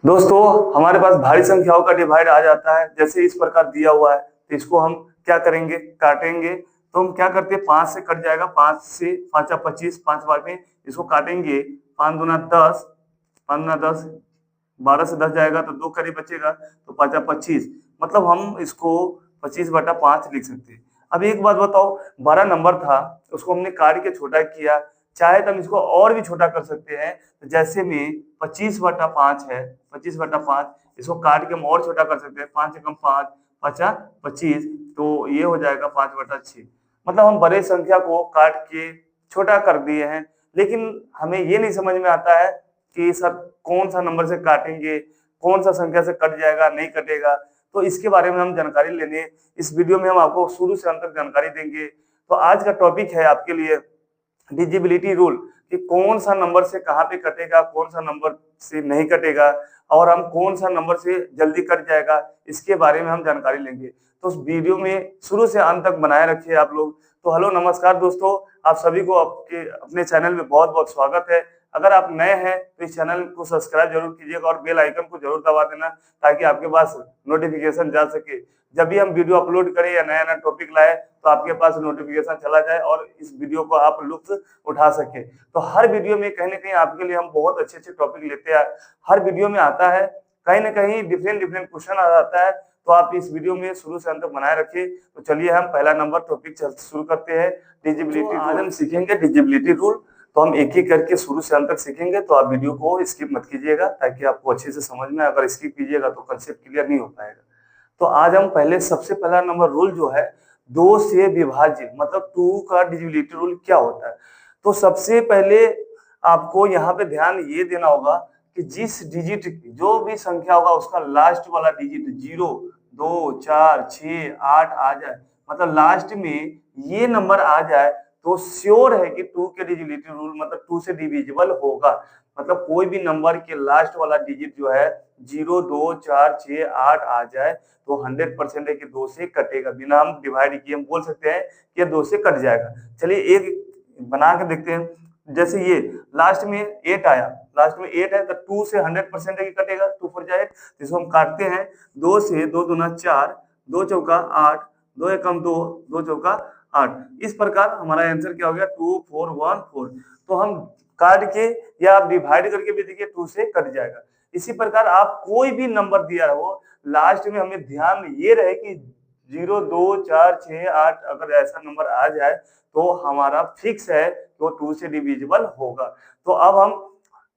दोस्तों, हमारे पास भारी संख्याओं का डिवाइड आ जाता है। जैसे इस प्रकार दिया हुआ है तो इसको हम क्या करेंगे, काटेंगे। तो हम क्या करते हैं, 5 से कट जाएगा, 5 से 5 25, 5 बार में इसको काटेंगे। 5 दूना 10, 5 दूना 10, 12 से 10 जाएगा तो 2 करीब बचेगा, तो 5 25। मतलब हम इसको 25/5 लिख सकते हैं। अब एक बात बताओ, 12 नंबर था, उसको हमने काट के छोटा किया। चाहे तो हम इसको और भी छोटा कर सकते हैं। तो जैसे में 25/5 है, 25/5 इसको काट के हम और छोटा कर सकते हैं। 5 एकम 5, 5 25, तो ये हो जाएगा 5/6। मतलब हम बड़े संख्या को काट के छोटा कर दिए हैं। लेकिन हमें ये नहीं समझ में आता है कि सर कौन सा नंबर से काटेंगे, कौन सा संख्या से कट जाएगा, नहीं कटेगा। तो इसके बारे में हम जानकारी लेने इस वीडियो में हम आपको शुरू से अंत तक जानकारी देंगे। तो आज का टॉपिक है आपके लिए डिजिबिलिटी रूल, कि कौन सा नंबर से कहाँ पे कटेगा, कौन सा नंबर से नहीं कटेगा, और हम कौन सा नंबर से जल्दी कट जाएगा, इसके बारे में हम जानकारी लेंगे। तो उस वीडियो में शुरू से अंत तक बनाए रखिए आप लोग। तो हेलो नमस्कार दोस्तों, आप सभी को आपके अपने चैनल में बहुत बहुत स्वागत है। अगर आप नए हैं तो इस चैनल को सब्सक्राइब जरूर कीजिएगा और बेल आइकन को जरूर दबा देना, ताकि आपके पास नोटिफिकेशन जा सके। जब भी हम वीडियो अपलोड करें या नया नया टॉपिक लाए तो आपके पास नोटिफिकेशन चला जाए और इस वीडियो को आप लुत्फ उठा सके। तो हर वीडियो में कहीं ना कहीं आपके लिए हम बहुत अच्छे अच्छे टॉपिक लेते हैं। हर वीडियो में आता है कहीं ना कहीं डिफरेंट डिफरेंट क्वेश्चन आ जाता है। तो आप इस वीडियो में शुरू से अंत तक बनाए रखिए। तो चलिए हम पहला नंबर टॉपिक शुरू करते हैं, डिजिबिलिटी। आज हम सीखेंगे डिजिबिलिटी रूल। तो हम एक एक करके शुरू से अंत तक सीखेंगे। तो आप वीडियो को स्किप मत कीजिएगा, ताकि आपको अच्छे से समझ में। अगर स्किप कीजिएगा तो कंसेप्ट क्लियर नहीं हो पाएगा। तो आज हम पहले सबसे पहला नंबर रूल जो है, 2 से विभाज्य, मतलब 2 का डिजिबिलिटी रूल क्या होता है। तो सबसे पहले आपको यहाँ पे ध्यान ये देना होगा कि जिस डिजिट की जो भी संख्या होगा उसका लास्ट वाला डिजिट 0, 2, 4, 6, 8 आ जाए, मतलब लास्ट में ये नंबर आ जाए, तो श्योर है कि 2 के डिजिबिलिटी रूल मतलब 2 से डिविजिबल होगा। मतलब कोई भी नंबर के लास्ट वाला डिजिट जो है 0, 2, 4, 6, 8 आ जाए तो 100% है कि 2 से कटेगा। बिना हम डिवाइड किए हम बोल सकते हैं कि ये 2 से कट जाएगा। चलिए एक बना के देखते हैं। जैसे ये लास्ट में 8 आया, लास्ट में 8 है तो 2 से 100% है कि कटेगा, 2 4 8। जिसको हम काटते हैं 2 से, 2 दूना 4, 2 चौका 8, 2 एकम 2, 2 चौका 8। इस प्रकार हमारा आंसर क्या हो गया, 2 4 1 4। तो हम काट के या आप डिवाइड करके भी देखिए 2 से कट जाएगा। इसी प्रकार आप कोई भी नंबर दिया हो, लास्ट में हमें ध्यान ये रहे कि 0, 2, 4, 6, 8 अगर ऐसा नंबर आ जाए तो हमारा फिक्स है तो 2 से डिविजिबल होगा। तो अब हम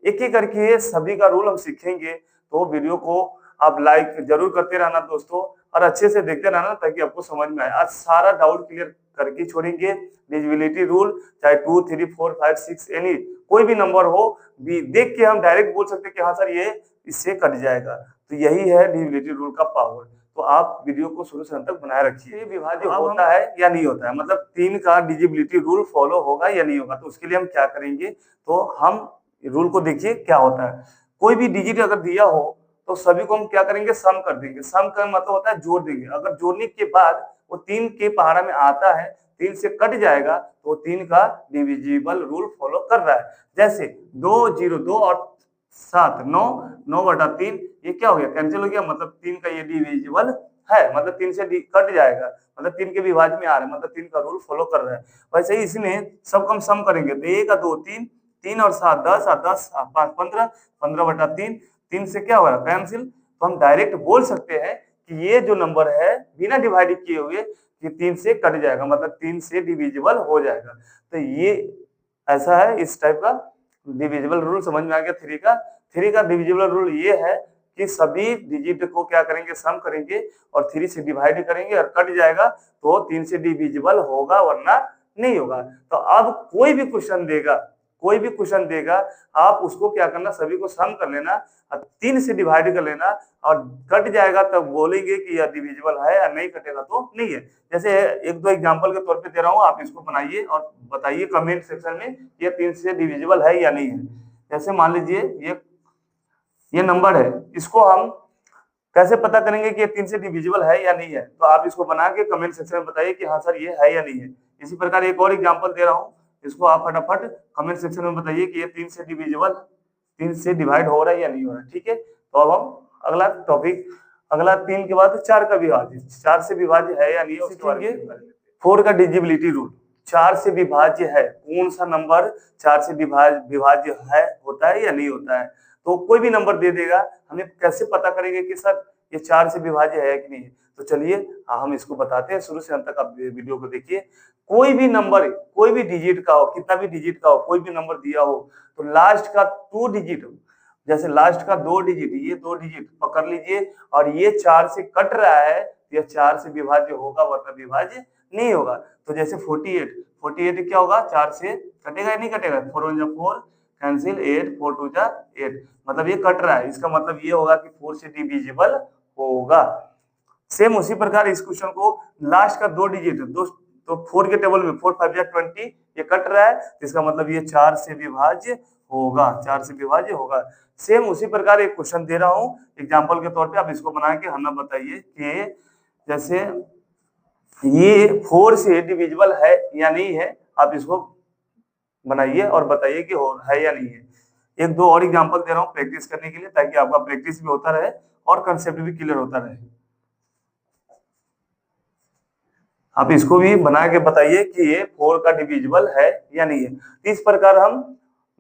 एक एक करके सभी का रूल हम सीखेंगे। तो वीडियो को आप लाइक जरूर करते रहना दोस्तों, और अच्छे से देखते रहना, ताकि आपको समझ में आए। आज सारा डाउट क्लियर करके छोड़ेंगे। डिविजिबिलिटी रूल चाहे 2, 3, 4, 5, 6 एनी कोई भी नंबर हो, भी देख के हम डायरेक्ट बोल सकते हैं कि हाँ सर ये इससे कट जाएगा। तो यही है डिविजिबिलिटी रूल का पावर। तो आप वीडियो को शुरू से अंत तक बनाए रखिए। विभाज्य होता है या नहीं होता है, मतलब 3 का डिविजिबिलिटी रूल फॉलो होगा या नहीं होगा। तो उसके लिए हम क्या करेंगे, तो हम रूल को देखिए क्या होता है। कोई भी डिजिट अगर दिया हो तो सभी को हम क्या करेंगे, सम कर देंगे। सम का मतलब होता है जोड़ देंगे। अगर जोड़ने के बाद वो 3 के पहाड़ा में आता है, 3 से कट जाएगा, तो 3 का डिविजिबल रूल फॉलो कर रहा है। जैसे 2 0 2 और 7 9, 9/3 ये क्या हो गया, कैंसिल हो गया। मतलब 3 का ये डिविजिबल है, मतलब 3 से कट जाएगा, मतलब 3 के विभाज्य में आ रहा है, मतलब 3 का रूल फॉलो कर रहा है। वैसे ही इसमें सबको हम सम करेंगे तो 1 2 3, 3 और 7 10 और 10 5 15, 15/3, 3 से क्या होगा, कैंसिल। तो हम डायरेक्ट बोल सकते हैं कि ये जो नंबर है बिना डिवाइड किए हुए कि 3 से कट जाएगा, मतलब 3 से डिविजिबल हो जाएगा। तो ये ऐसा है, इस टाइप का डिविजिबल रूल समझ में आ गया। 3 का डिविजिबल रूल ये है कि सभी डिजिट को क्या करेंगे, सम करेंगे और 3 से डिवाइड करेंगे और कट जाएगा तो 3 से डिविजिबल होगा, वरना नहीं होगा। तो अब कोई भी क्वेश्चन देगा, कोई भी क्वेश्चन देगा, आप उसको क्या करना, सभी को सम कर लेना और 3 से डिवाइड कर लेना, और कट जाएगा तब बोलेंगे कि यह डिविजिबल है, या नहीं कटेगा तो नहीं है। जैसे एक दो एग्जांपल के तौर पे दे रहा हूं, आप इसको बनाइए और बताइए कमेंट सेक्शन में ये 3 से डिविजिबल है या नहीं है। जैसे मान लीजिए ये नंबर है, इसको हम कैसे पता करेंगे कि ये 3 से डिविजिबल है या नहीं है। तो आप इसको बना के कमेंट सेक्शन में बताइए कि हाँ सर ये है या नहीं है। इसी प्रकार एक और एग्जांपल दे रहा हूँ, इसको आप फटाफट कमेंट सेक्शन में बताइए कि ये 3 से डिविजिबल, 3 से डिवाइड हो रहा है या नहीं हो रहा है। ठीक है, तो तो अब हम अगला टॉपिक, अगला 3 के बाद 4 का विभाज्य, 4 से विभाज्य है या नहीं है सीखेंगे। 4 का डिविजिबिलिटी रूल, 4 से विभाज्य है, कौन सा नंबर 4 से विभाज्य है, होता है या नहीं होता है। तो कोई भी नंबर दे देगा, हमें कैसे पता करेंगे कि सर ये 4 से विभाज्य है कि नहीं है। तो चलिए हम इसको बताते हैं, शुरू से अंत तक आप वीडियो को देखिए। कोई भी नंबर, कोई भी डिजिट का हो, कितना भी डिजिट का हो, कोई भी नंबर दिया हो, तो लास्ट का 2 डिजिट, जैसे लास्ट का 2 डिजिट, ये 2 डिजिट पकड़ लीजिए और ये 4 से कट रहा है, यह 4 से विभाज्य होगा वरना विभाज्य नहीं होगा। तो जैसे 48 क्या होगा, 4 से कटेगा या नहीं कटेगा, 4 1 जा 4 कैंसिल, 8 4 2 जा 8, मतलब ये कट रहा है, इसका मतलब ये होगा कि 4 से डिविजिबल होगा। सेम उसी प्रकार इस क्वेश्चन को लास्ट का 2 डिजिट, तो 4 के टेबल में 4 5 जा 20, ये कट रहा है, तो इसका मतलब ये 4 से विभाज्य होगा, 4 से विभाज्य होगा। सेम उसी प्रकार एक क्वेश्चन दे रहा हूं एग्जांपल के तौर पे, आप इसको बना के हमें बताइए कि जैसे ये 4 से डिविजिबल है या नहीं है, आप इसको बनाइए और बताइए कि है या नहीं है। एक दो और एग्जांपल दे रहा हूं प्रैक्टिस करने के लिए, ताकि आपका प्रैक्टिस भी होता रहे और कंसेप्ट भी क्लियर होता रहे। आप इसको भी बना के बताइए कि ये 4 का डिविजिबल है या नहीं है। इस प्रकार हम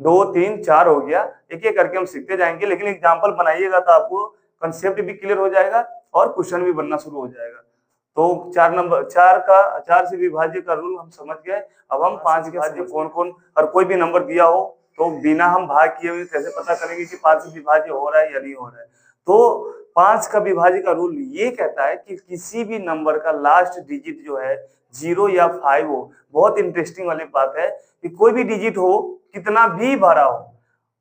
2 3 4 हो गया, एक एक करके हम सीखते जाएंगे, लेकिन एग्जांपल बनाइएगा तो आपको कंसेप्ट भी क्लियर हो जाएगा और क्वेश्चन भी बनना शुरू हो जाएगा। तो 4 से विभाज्य का रूल हम समझ गए। अब हम 5 के विभाज्य कौन कौन, और कोई भी नंबर दिया हो तो बिना हम भाग किए हुए कैसे पता करेंगे कि 5 से विभाज्य हो रहा है या नहीं हो रहा है। तो 5 का विभाज्य का रूल ये कहता है कि किसी भी नंबर का लास्ट डिजिट जो है 0 या 5 हो। बहुत इंटरेस्टिंग वाली बात है कि कोई भी डिजिट हो, कितना भी भरा हो,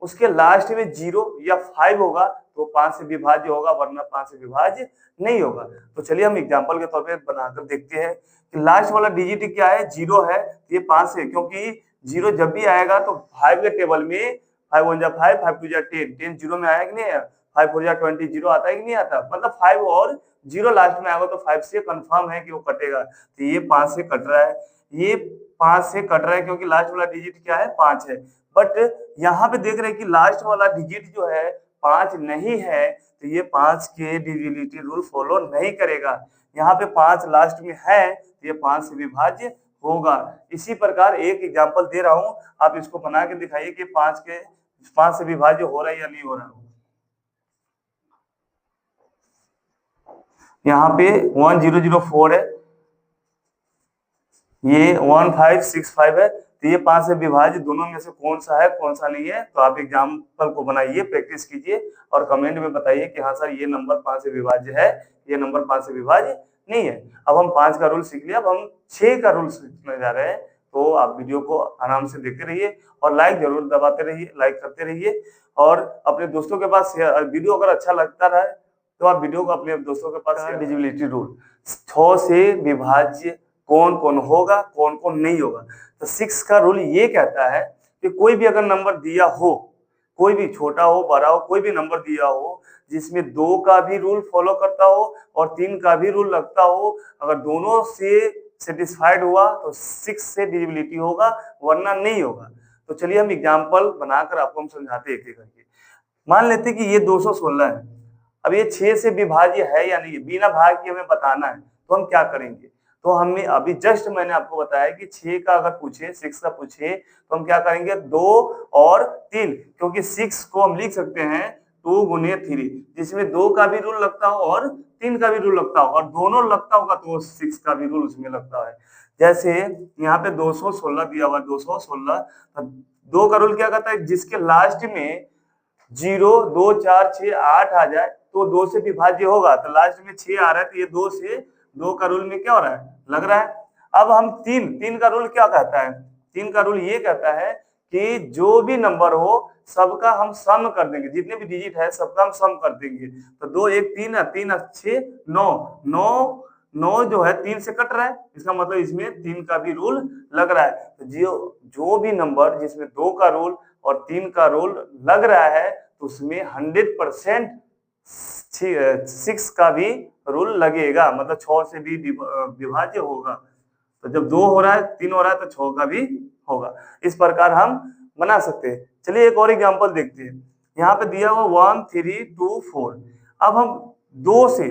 उसके लास्ट में 0 या 5 होगा तो 5 से विभाज्य होगा, वरना 5 से विभाज्य नहीं होगा। तो चलिए हम एग्जांपल के तौर पे बनाकर देखते हैं कि लास्ट वाला डिजिट क्या है, 0 है, ये 5 है, क्योंकि 0 जब भी आएगा तो 5 के टेबल में 5 1 जा 5 5 2 जा 10, 10 0 में आया कि नहीं आया, 5 4 जा 20 0 आता है कि नहीं आता, मतलब 5 और 0 लास्ट में आएगा तो 5 से कंफर्म है कि वो कटेगा। तो ये 5 से कट रहा है, ये 5 से कट रहा है क्योंकि लास्ट वाला डिजिट क्या है, 5 है। बट यहाँ पे देख रहे हैं कि लास्ट वाला डिजिट जो है 5 नहीं है, तो ये 5 के डिविजिबिलिटी रूल फॉलो नहीं करेगा। यहाँ पे 5 लास्ट में है, तो ये 5 से विभाज्य होगा। इसी प्रकार एक एग्जांपल दे रहा हूं, आप इसको बना के दिखाइए कि 5 से विभाज्य हो रहा है या नहीं हो रहा है। यहाँ पे 1004 है, ये 1565 है, तो ये 5 से विभाज्य दोनों में से कौन सा है कौन सा नहीं है। तो आप एग्जाम्पल को बनाइए, प्रैक्टिस कीजिए और कमेंट में बताइए कि हाँ सर ये नंबर 5 से विभाज्य है, ये नंबर 5 से विभाज्य नहीं है। अब हम 5 का रूल सीख लिया, अब हम 6 का रूल सीखने जा रहे हैं। तो आप वीडियो को आराम से देखते रहिए और लाइक जरूर दबाते रहिए, लाइक करते रहिए और अपने दोस्तों के पास शेयर। वीडियो अगर अच्छा लगता रहे तो आप वीडियो को अपने दोस्तों के पास शेयर। डिविजिबिलिटी रूल, 6 से विभाज्य कौन कौन होगा कौन कौन नहीं होगा। तो 6 का रूल ये कहता है कि कोई भी अगर नंबर दिया हो, कोई भी छोटा हो बड़ा हो, कोई भी नंबर दिया हो जिसमें 2 का भी रूल फॉलो करता हो और 3 का भी रूल लगता हो, अगर दोनों से सेटिस्फाइड हुआ तो 6 से डिविजिबिलिटी होगा, वरना नहीं होगा। तो चलिए हम एग्जांपल बनाकर आपको हम समझाते एक एक करके। मान लेते कि ये 216 है, अब ये 6 से विभाज्य है या नहीं, बिना भाग के हमें बताना है, तो हम क्या करेंगे। तो हमें अभी जस्ट मैंने आपको बताया कि 6 का अगर पूछे, 6 का पूछे तो हम क्या करेंगे, 2 और 3, क्योंकि 6 को हम लिख सकते हैं 2 गुने 3, जिसमें 2 का भी रूल लगता हो और 3 का भी रूल लगता हो, और दोनों लगता होगा तो 6 का भी रूल उसमें लगता है। जैसे यहाँ पे 216 दिया हुआ, 216, 2 का रूल क्या कहता है, जिसके लास्ट में 0 2 4 6 8 आ जाए तो 2 से विभाज्य होगा। तो लास्ट में 6 आ रहा है तो ये 2 का रूल में क्या हो रहा है, लग रहा है। अब हम 3 का रूल क्या कहता है, 3 का रूल ये कहता है कि जो भी नंबर हो सबका हम सम कर देंगे, जितने भी डिजिट है सबका हम सम कर देंगे। तो 2 1 3 है, 3 6 9 9 जो है 3 से कट रहा है, इसका मतलब इसमें 3 का भी रूल लग रहा है। तो जो भी नंबर जिसमें 2 का रूल और 3 का रूल लग रहा है तो उसमें 100% 6 का भी रूल लगेगा, मतलब 6 से भी विभाज्य होगा। तो जब 2 हो रहा है 3 हो रहा है तो 6 का भी होगा। इस प्रकार हम बना सकते हैं। चलिए एक और एग्जांपल देखते हैं। यहाँ पे दिया हुआ 1 3 2 4। अब हम 2 से,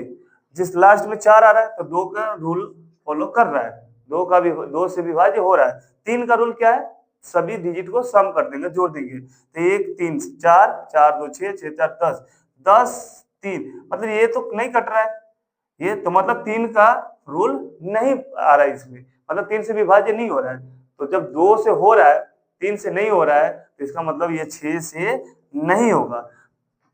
जिस लास्ट में 4 आ रहा है तो 2 का रूल फॉलो कर रहा है, 2 से विभाज्य हो रहा है। 3 का रूल क्या है, सभी डिजिट को सम कर देंगे, जोड़ देंगे। तो 1 3 4, 4 2 6, 6 4 10, 10 3, मतलब ये तो नहीं कट रहा है, ये तो मतलब 3 का रूल नहीं आ रहा है इसमें, मतलब 3 से विभाज्य नहीं हो रहा है। तो जब 2 से हो रहा है, 3 से नहीं हो रहा है, तो इसका मतलब ये 6 से नहीं होगा।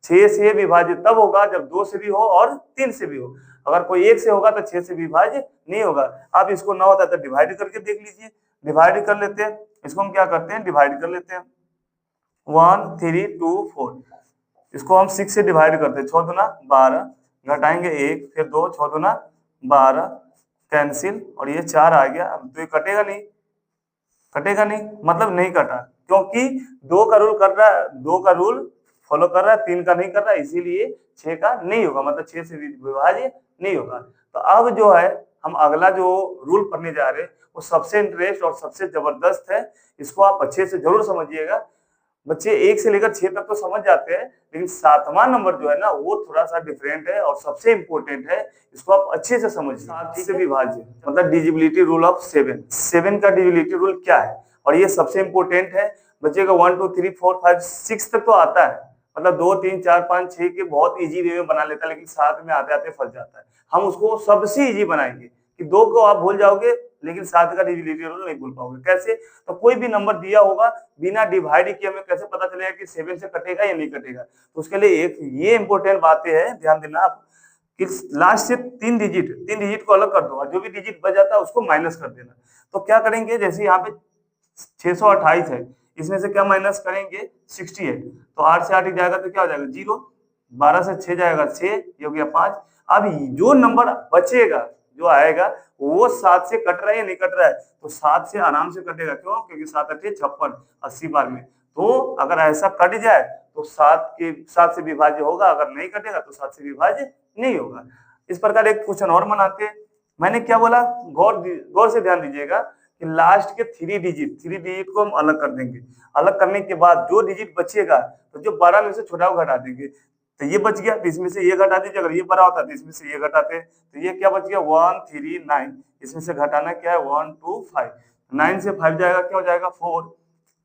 6 से विभाज्य तब होगा जब 2 से भी हो और 3 से भी हो। अगर कोई 1 से होगा तो 6 से विभाज्य नहीं होगा। आप इसको ना होता तो डिवाइड करके देख लीजिए। डिवाइड कर लेते हैं, इसको हम क्या करते हैं, डिवाइड कर लेते हैं। 1 3 2 4, इसको हम 6 से डिवाइड करते हैं। 6 दूना 12, घटाएंगे 1, फिर 2, 6 दूना 12, कैंसिल, और ये 4 आ गया। अब तो ये कटेगा नहीं, कटेगा नहीं, मतलब नहीं कटा, क्योंकि 2 का रूल कर रहा है, 2 का रूल फॉलो कर रहा है, 3 का नहीं कर रहा है, इसीलिए 6 का नहीं होगा, मतलब 6 से विभाज्य नहीं होगा। तो अब जो है हम अगला जो रूल पढ़ने जा रहे हैं वो सबसे इंटरेस्ट और सबसे जबरदस्त है। इसको आप अच्छे से जरूर समझिएगा। बच्चे 1 से लेकर 6 तक तो समझ जाते हैं, लेकिन 7वां नंबर जो है ना वो थोड़ा सा डिफरेंट है और सबसे इंपॉर्टेंट है। इसको आप अच्छे से समझिए। 7 से विभाज्य मतलब डिविजिबिलिटी रूल ऑफ 7। 7 का डिविजिबिलिटी रूल क्या है, और ये सबसे इंपॉर्टेंट है। बच्चे का 1 2 3 4 5 6 तक तो आता है, मतलब 2 3 4 5 6 के बहुत इजी वे में बना लेता है, लेकिन 7 में आते आते फंस जाता है। हम उसको सबसे इजी बनाएंगे कि 2 को आप भूल जाओगे, लेकिन 7 का डिविजिबिलिटी रूल नहीं भूल पाओगे। कैसे, तो कोई भी नंबर दिया होगा, बिना डिवाइड किए हमें कैसे पता चलेगा कि 7 से कटेगा या नहीं कटेगा। तो उसके लिए एक ये इंपॉर्टेंट बातें हैं, ध्यान देना आप कि लास्ट से 3 डिजिट को अलग कर दो और जो भी डिजिट बच जाता है उसको माइनस कर देना। तो क्या करेंगे, जैसे यहाँ पे 628 है, इसमें से क्या माइनस करेंगे, 68। तो 8 से 8 जाएगा तो क्या हो जाएगा, 0। 12 से 6 जाएगा 6, ये हो गया 5। अब जो नंबर बचेगा जो आएगा वो 7 से कट रहा है या नहीं कट रहा है, तो 7 से आराम से कटेगा। क्यों, क्योंकि 7 8 56, 80 बार में। तो अगर ऐसा कट जाए तो 7 से विभाज्य होगा, अगर नहीं कटेगा तो 7 से विभाज्य नहीं होगा। इस प्रकार एक क्वेश्चन और बनाते हैं। मैंने क्या बोला, गौर से ध्यान दीजिएगा कि लास्ट के 3 डिजिट को हम अलग कर देंगे। अलग करने के बाद जो डिजिट बचेगा, तो जो 12 में से छोटा वो घटा देंगे। तो ये बच गया, तो इसमें से ये घटा दीजिए। अगर ये बड़ा होता तो इसमें से ये घटाते, तो ये क्या बच गया, 1 3 9। इसमें से घटाना क्या है, 1 2 5। 9 से 5 जाएगा, क्या हो जाएगा, 4।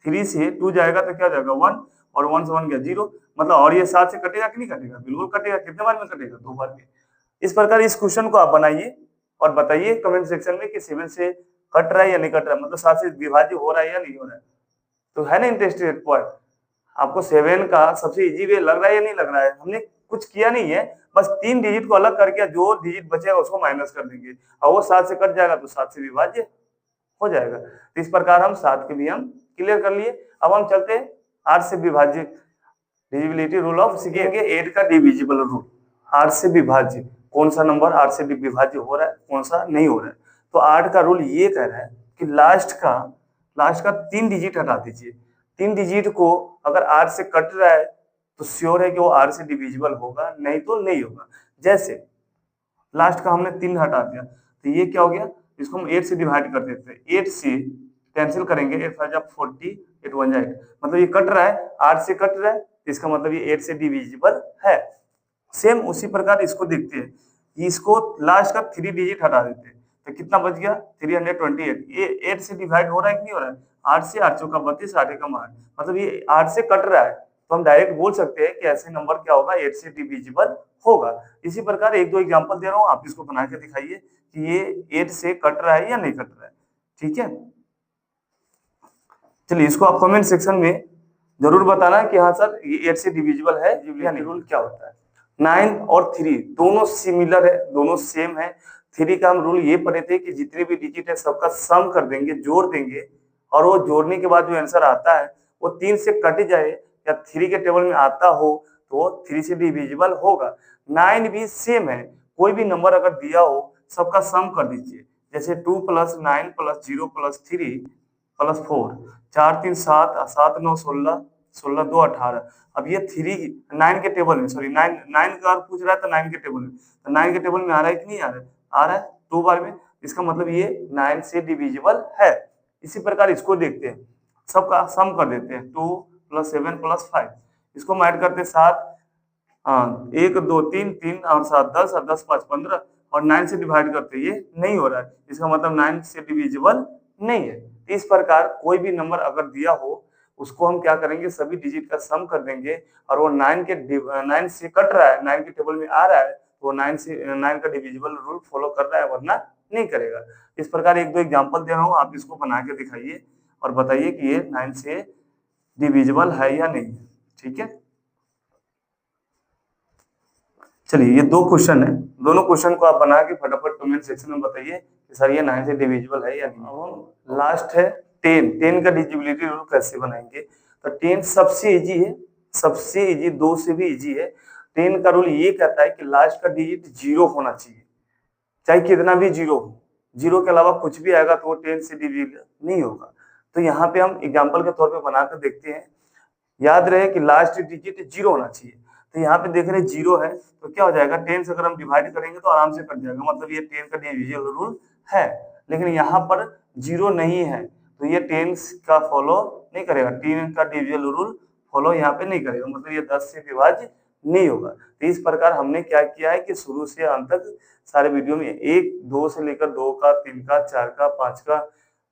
3 से 2 जाएगा तो क्या हो जाएगा, 1, और 1 से 1 गया 0। मतलब, और ये 7 से कटेगा कि नहीं कटेगा, बिल्कुल कटेगा। कितने बार में कटेगा, 2 बार में। इस प्रकार इस क्वेश्चन को आप बनाइए और बताइए कमेंट सेक्शन में कि 7 से कट रहा है या नहीं कट रहा है, मतलब 7 से विभाज्य हो रहा है या नहीं हो रहा है। तो है ना इंटरेस्टेड पॉइंट, आपको 7 का सबसे इजी वे लग रहा है या नहीं लग रहा है। हमने कुछ किया नहीं है, बस 3 डिजिट को अलग करके जो डिजिट बचेगा उसको माइनस कर देंगे, और वो 7 से कट जाएगा तो 7 से विभाज्य हो जाएगा। तो इस प्रकार हम 7 के भी हम क्लियर कर लिए। अब हम चलते हैं 8 से विभाज्य डिविजिबिलिटी रूल ऑफ, सीखेंगे 8 का डिविजिबल रूल। 8 से विभाज्य, कौन सा नंबर 8 से विभाज्य हो रहा है, कौन सा नहीं हो रहा है। तो 8 का रूल ये कह रहा है कि लास्ट का 3 डिजिट हटा दीजिए। 3 डिजिट को अगर 8 से कट रहा है तो श्योर है कि वो 8 से डिविजिबल होगा, नहीं तो नहीं होगा। जैसे लास्ट का हमने 3 हटा दिया, तो ये क्या हो गया, इसको हम 8 से डिवाइड कर देते हैं। 8 से कैंसिल करेंगे, 8 5 जा 40, 8 1 जा 8, मतलब ये कट रहा है, 8 से कट रहा है, इसका मतलब ये 8 से डिविजिबल है। सेम उसी प्रकार इसको देखते हैं, इसको लास्ट का 3 डिजिट हटा देते हैं, तो कितना बच गया, 328। ये 8 से डिवाइड हो रहा है कि नहीं हो रहा है, 8 से 8 चौका 32, 8 एकम 8, मतलब ये 8 से कट रहा है। तो हम डायरेक्ट बोल सकते हैं कि ऐसे नंबर क्या होगा, 8 से डिविजिबल होगा। इसी प्रकार एक दो एग्जांपल दे रहा हूं, आप इसको बना के दिखाइए कि ये 8 से कट रहा है या नहीं कट रहा है। ठीक है, चलिए इसको आप कमेंट सेक्शन में जरूर बताना कि हाँ सर ये 8 से डिविजिबल है या नहीं। रूल क्या होता है, 9 और 3 दोनों सिमिलर है, दोनों सेम है। 3 का हम रूल ये पढ़े थे कि जितने भी डिजिट है सबका सम कर देंगे, जोड़ देंगे, और वो जोड़ने के बाद जो आंसर आता है वो 3 से कट जाए या 3 के टेबल में आता हो तो वो 3 से डिविजिबल होगा। 9 भी सेम है, कोई भी नंबर अगर दिया हो सबका सम कर दीजिए। जैसे 2 + 9 + 0 + 3 + 4, 4 3 7, 7 9 16, 16 2 18। अब ये 9 के टेबल में, सॉरी 9 का पूछ रहा है तो 9 के टेबल में, तो 9 के टेबल में आ रहा है कि नहीं आ रहा है, आ रहा है 2 बार में। इसका मतलब ये 9 से डिविजिबल है। इसी प्रकार इसको देखते हैं, सबका सम कर देते हैं, 2 + 7 + 5, इसको हम ऐड करते 7, हाँ 1 2 3 3 और 7 10 और 10 5 15 और 9 से डिवाइड करते ये नहीं हो रहा है, इसका मतलब 9 से डिविजिबल नहीं है। इस प्रकार कोई भी नंबर अगर दिया हो उसको हम क्या करेंगे, सभी डिजिट का सम कर देंगे और वो 9 से कट रहा है, 9 के टेबल में आ रहा है, तो वो 9 का डिविजिबल रूल फॉलो कर रहा है, वरना नहीं करेगा। इस प्रकार एक दो एग्जांपल दे रहा हूँ, आप इसको बना के दिखाइए और बताइए कि ये 9 से डिविजिबल है या नहीं। ठीक है, चलिए ये 2 क्वेश्चन है, दोनों क्वेश्चन को आप बना के फटाफट कमेंट सेक्शन में बताइए कि सर ये 9 से डिविजिबल है या नहीं। अब हम लास्ट है 10 का डिविजिबिलिटी रूल कैसे बनाएंगे। तो 10 सबसे इजी है, सबसे इजी, 2 से भी इजी है। 10 का रूल ये कहता है कि लास्ट का डिजिट 0 होना चाहिए, चाहे कितना भी 0 हो, 0 के अलावा कुछ भी आएगा तो वो 10 से डिविजिबल नहीं होगा। तो यहाँ पे हम एग्जाम्पल के तौर पे बनाकर देखते हैं। याद रहे कि लास्ट डिजिट 0 होना चाहिए, तो यहाँ पे देख रहे 0 है, तो क्या हो जाएगा 10 से अगर हम डिवाइड करेंगे तो आराम से कट जाएगा, मतलब ये 10 का डिविजिबल रूल है। लेकिन यहाँ पर 0 नहीं है तो ये 10 का फॉलो नहीं करेगा, 10 का डिविजिबल रूल फॉलो यहाँ पे नहीं करेगा, मतलब ये 10 से विभाज्य नहीं होगा। तो इस प्रकार हमने क्या किया है कि शुरू से अंत तक सारे वीडियो में 1 2 से लेकर 2 का 3 का 4 का 5 का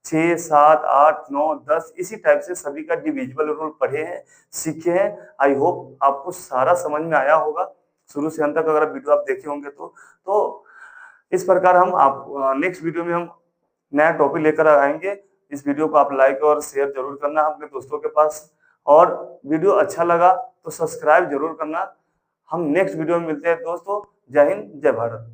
6 7 8 9 10 इसी टाइप से सभी का डिविजिबल रूल पढ़े हैं, सीखे हैं। आई होप आपको सारा समझ में आया होगा शुरू से अंत तक, अगर वीडियो आप देखे होंगे तो इस प्रकार हम आप नेक्स्ट वीडियो में हम नया टॉपिक लेकर आएंगे। इस वीडियो को आप लाइक और शेयर जरूर करना अपने दोस्तों के पास, और वीडियो अच्छा लगा तो सब्सक्राइब जरूर करना। हम नेक्स्ट वीडियो में मिलते हैं दोस्तों। जय हिंद, जय भारत।